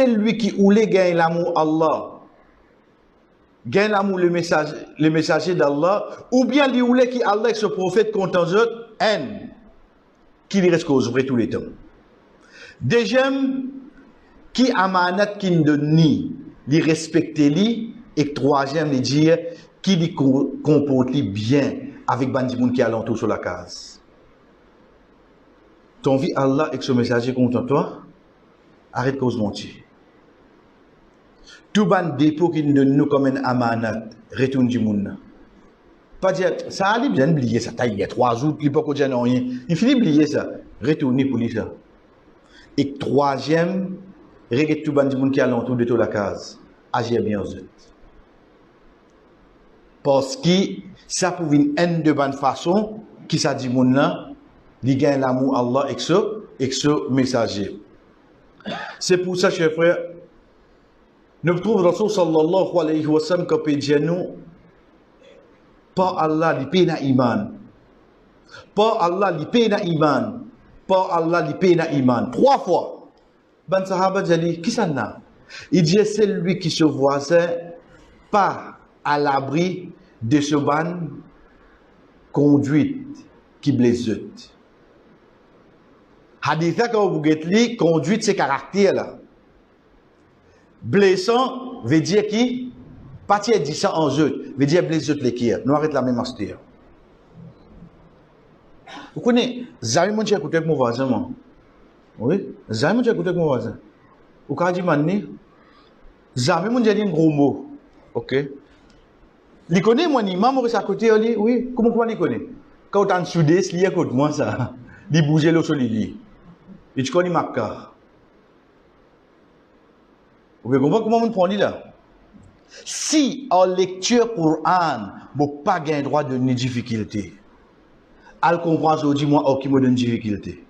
c'est lui qui voulait gagner l'amour Allah, gagne l'amour le messager d'Allah, ou bien lui voulait qui Allah avec ce prophète contre eux, haine, qui lui reste cause vrai tous les temps. Deuxième, qui amanat qui ne donne ni, lui respecter lui, et troisième, lui dire, qui lui comporte bien avec bandi moun qui alentour sur la case. Ton vie Allah avec ce messager contre toi, arrête cause mentir. Tout ban dépôt qui nous donne nous comme un amanat, retourne du monde. Pas dire, ça allait bien oublier ça, il y a 3 jours, il n'y a pas de rien. Il finit oublier ça, retourner pour lui ça. Et troisième, regarde tout ban du monde qui alentour de toute la case, agir bien aux autres. Parce que ça pour une haine de bonne façon, qui ça dit monde là, il gagne l'amour Allah avec ce messager. C'est pour ça, chers frères, nous trouvons Rasul sallallahu alayhi wa sallam qui peut dire nous, pas Allah li paye na iman, pas Allah li paye na iman, pas Allah li paye na iman. 3 fois. Ben sahaba dit, qui ça n'a? Il dit, c'est lui qui se voisin pas à l'abri de ce ban conduite qui blesse. Haditha quand vous li conduite ces caractères là. Blessant veut dire qui partir dit ça en jeu, veut dire blessé les qui. Nous arrête la même astuce. Vous connaissez, jamais mon j'ai écouté avec mon voisin moi. Oui, jamais mon j'ai écouté avec mon voisin. Vous quand dit manni, jamais mon j'ai dit un gros mot. OK. Il connaît moi ni maman à côté lui, oui, comment il connaît? Quand on sud-est, il écoute moi ça. Il bouger le sol il. Et tu connais ma car. Vous pouvez comprendre comment on prend là? Si en lecture Coran, vous n'avez pas gain droit de une difficulté, elle comprend aujourd'hui moi qui me donne difficulté.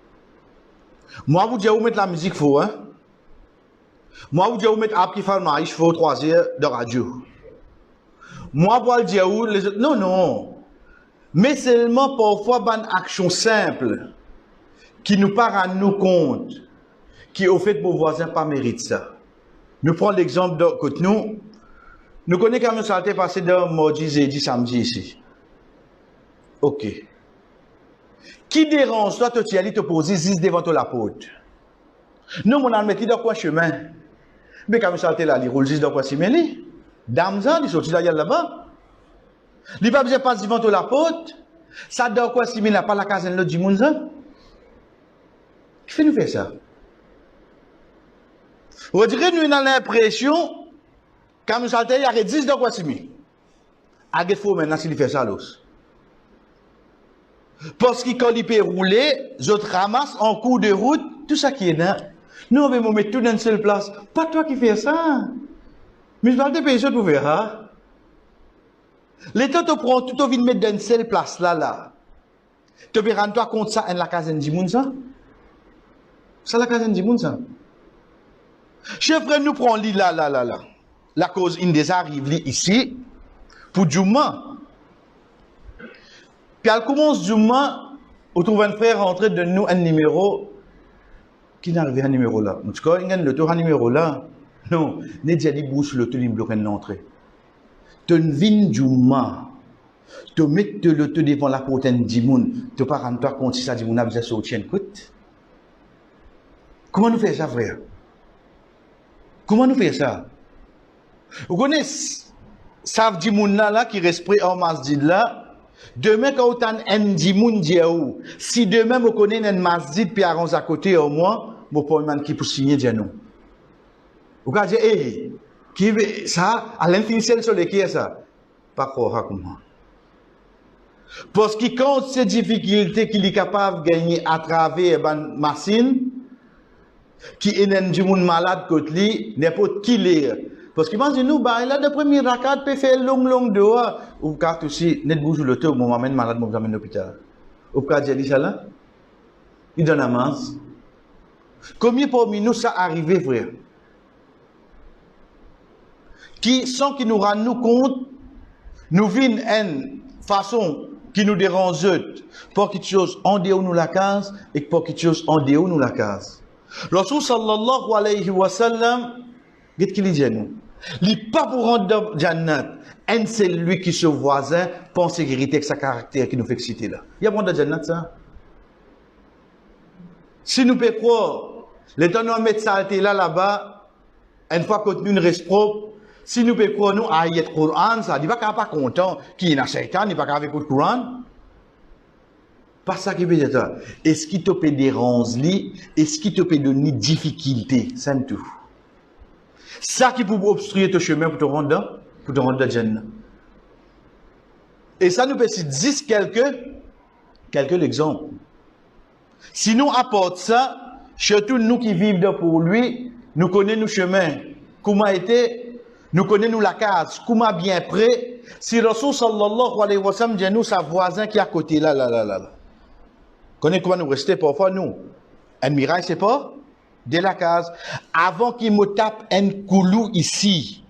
Moi vous dites vous mettre la musique faux hein. Moi vous dites vous mettre après faire maïs faux 3 heures de radio. Moi vous dire où les autres non. Mais seulement parfois une action simple qui nous part à nous compte qui au fait vos voisins pas mérite ça. Nous prenons l'exemple de côté nous connaissons quand même ça a été passé de mardi, jeudi, samedi ici. OK. Qui dérange toi, tu allais te poser 10 devant toi la porte. Nous, on a mis dans quoi chemin. Mais quand ça a été là, il roule 10 dans quoi simili. Damza, il sortit là-bas. Il va pas passer devant toi la porte. Ça dans quoi simili, pas la caserne de du monde. Qui fait nous faire ça? On dirait nous avons l'impression quand nous saltons, il y a 10 dans quoi simili. À quel faut maintenant s'il fait ça l'os? Parce que quand il peut rouler, je ramasse en cours de route tout ça qui est là. Nous, on va mettre tout dans une seule place. Pas toi qui fais ça. Mais je parle de pays pour faire ça. L'État te prend tout au de mettre dans une seule place là. Tu peux rendre compte ça en la caserne du monde ça? C'est la caserne du monde ça. Chef frère, nous prenons l'île là. La cause une des arrive ici pour Djouma. Puis elle commence Djouma, on trouve un frère rentrer de nous un numéro qui n'arrive à un numéro là. En tout cas, il y a le tour un numéro là. Non, n'est déjà dit bouche le tour il bloque l'entrée. Tu viens Djouma, tu mets le tour devant la porte du monde, tu pas rendre toi compte si ça dit mon a besoin de sortir une coûte. Comment nous faisons ça, frère? Comment nous faisons ça? Vous connaissez, ça dit mon là qui respire en masjid là. Demain, quand on a un dimoun diaou, si demain, vous connaissez un masjid puis à côté au moins, vous pouvez demander qui pour signer dire non. Vous allez dire, eh, qui veut ça, à l'infini, c'est sur les qui est ça? Pas quoi, comment? Parce que quand ces difficultés qu'il est capable de gagner à travers une machine, qui est un dimoun malade côté lui, n'importe qui l'est. Parce que imaginez-nous, il a de premier rakat, peut faire long dehors. Ou carte aussi, net bouge le tour, mon m'amène malade, mon m'amène à l'hôpital. Ou carte dit ça là? Il donne la masse. Combien parmi nous ça arrivé, frère? Qui, sans qu'ils nous rendent compte, nous vîmes une façon qui nous dérange, pour quelque chose en dehors nous la case, et pour quelque chose en dehors nous la case. Rasul sallallahu alayhi wa sallam, Qu'est-ce qu'il dit à nous? Il n'est pas pour rentrer dans Jannat. Un, c'est lui qui se voisin pense sécurité avec sa caractère qui nous fait exciter là. Il y a bon dans Jannat ça. Si nous pouvons croire, les temps nous mettre saleté là-bas, une fois que nous reste propre, si nous pouvons croire nous ayat Coran, ça dit pas qu'on n'est pas content, qui est un shaitan, n'est pas qu'avec le Coran. Pas ça qui veut dire ça. Est-ce qu'il te peut déranger, est-ce qu'il te peut donner difficulté, c'est tout. Ça qui peut obstruer ton chemin pour te rendre dans Jannah. Et ça nous peut dire quelques exemples. Si nous apportons ça, surtout nous qui vivons pour lui, nous connaissons nos chemins. Comment était, nous connaissons la case, comment bien près. Si Rasul sallallahu alayhi wa sallam dit nous sa voisin qui est à côté là. Connaissez comment nous rester parfois nous. Un miracle c'est pas de la case. Avant qu'il me tape un coulou ici,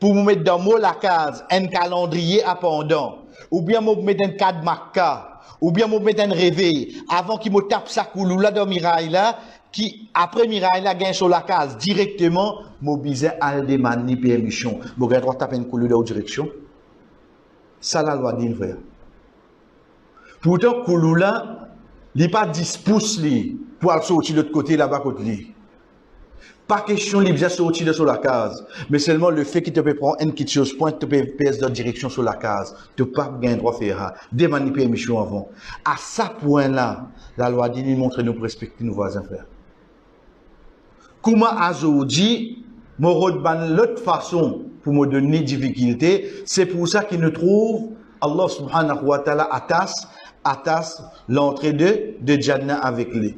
pour me mettre dans la case, un calendrier à pendant, ou bien me mettre un cadre marca, ou bien me mettre un réveil, avant qu'il me tape sa coulou là dans miracle là, qui après miracle là gagne sur la case directement, mobiliser al demande permission. Vous avez droit de taper un coulou dans la direction. Ça la loi dit frère. Pourtant coulou là, il n'est pas 10 pouces pour aller sortir de l'autre côté là-bas côté lui. Pas question de bien sortir de sur la case, mais seulement le fait qu'il te peut prendre une petite chose, point, te peut passer dans la direction sur la case. Tu n'as pas gagné droit de faire ça. Demande permission avant. À ce point-là, la loi dit nous montre nous pour respecter nos voisins frères. Comment Azodi, l'autre façon pour me donner difficulté, c'est pour ça qu'il nous trouve, Allah subhanahu wa ta'ala attache l'entrée de Jannah avec lui.